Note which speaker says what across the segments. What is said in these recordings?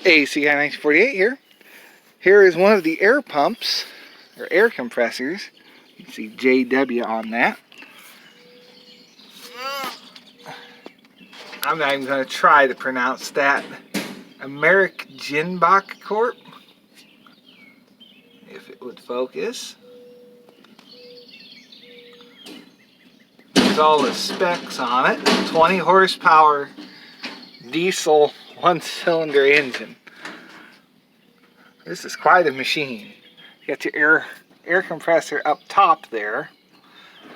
Speaker 1: AC guy 1948 here. Here is one of the air pumps, or air compressors. You can see JW on that. I'm not even going to try to pronounce that. Americ Jencbah Corp. If it would focus. There's all the specs on it. 20 horsepower diesel 1-cylinder engine. This is quite a machine. You got your air compressor up top there.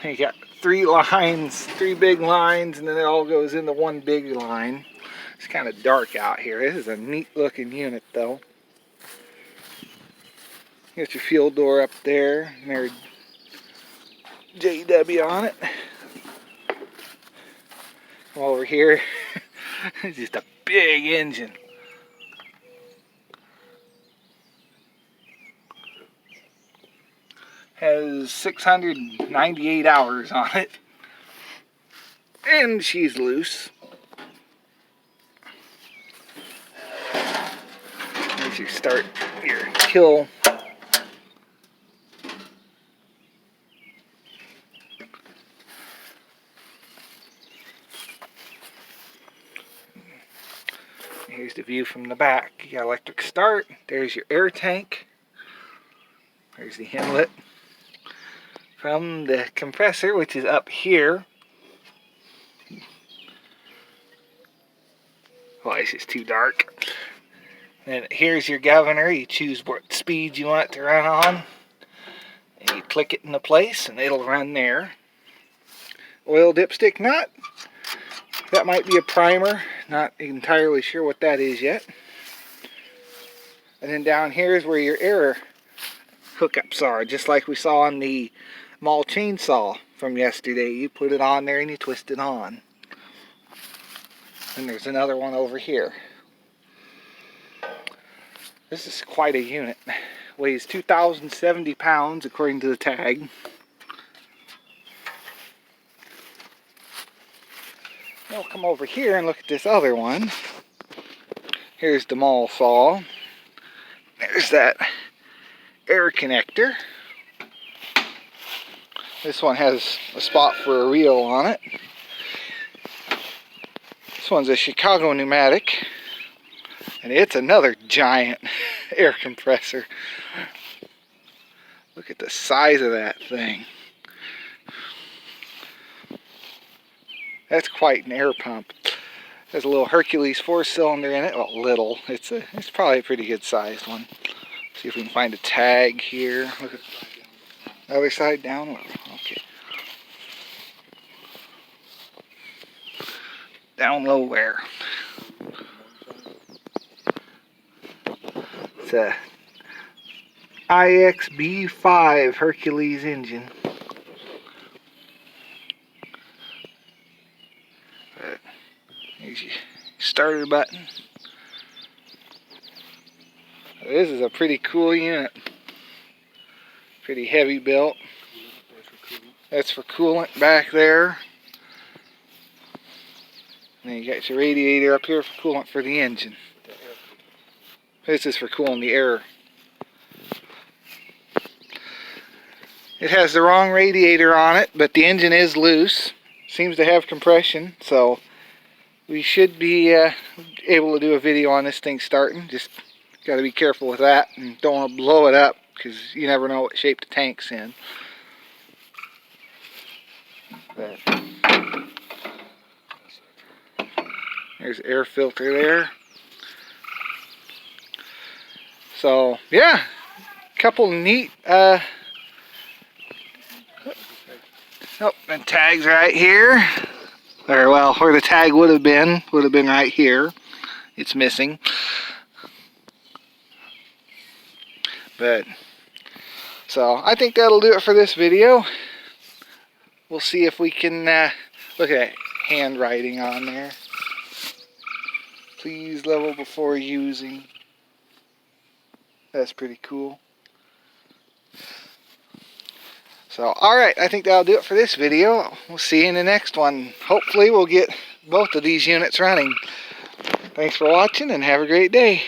Speaker 1: And you got 3 lines, 3 big lines, and then it all goes into one big line. It's kind of dark out here. This is a neat looking unit though. You got your fuel door up there, and there's JW on it. Come over here. It's just a big engine. Has 698 hours on it. And she's loose. As you start your kill. Here's the view from the back. You got electric start. There's your air tank. There's the inlet from the compressor, which is up here. Oh, this is too dark. And here's your governor. You choose what speed you want it to run on. And you click it into place and it'll run there. Oil dipstick nut. That might be a primer. Not entirely sure what that is yet. And then down here is where your air hookups are, just like we saw on the mall chainsaw from yesterday. You put it on there and you twist it on. And there's another one over here. This is quite a unit. Weighs 2,070 pounds according to the tag. We'll come over here and look at this other one. Here's the mall saw. There's that air connector. This one has a spot for a reel on it. This one's a Chacgo Pneumatic. And it's another giant air compressor. Look at the size of that thing. That's quite an air pump. There's a little Hercules 4-cylinder in it. Well, little. It's probably a pretty good sized one. See if we can find a tag here. Look at the other side down. Okay. Down low where? It's a IXB5 Hercules engine. Here's your starter button. This is a pretty cool unit. Pretty heavy built. That's for coolant back there. And then you got your radiator up here for coolant for the engine. This is for cooling the air. It has the wrong radiator on it, but the engine is loose. Seems to have compression, so we should be able to do a video on this thing starting. Just got to be careful with that and don't want to blow it up because you never know what shape the tank's in. But there's air filter there. So yeah, couple neat oh, and tags right here. Or well, where the tag would have been right here. It's missing. But so I think that'll do it for this video. We'll see if we can look at that handwriting on there. Please level before using. That's pretty cool. So, alright, I think that'll do it for this video. We'll see you in the next one. Hopefully we'll get both of these units running. Thanks for watching and have a great day.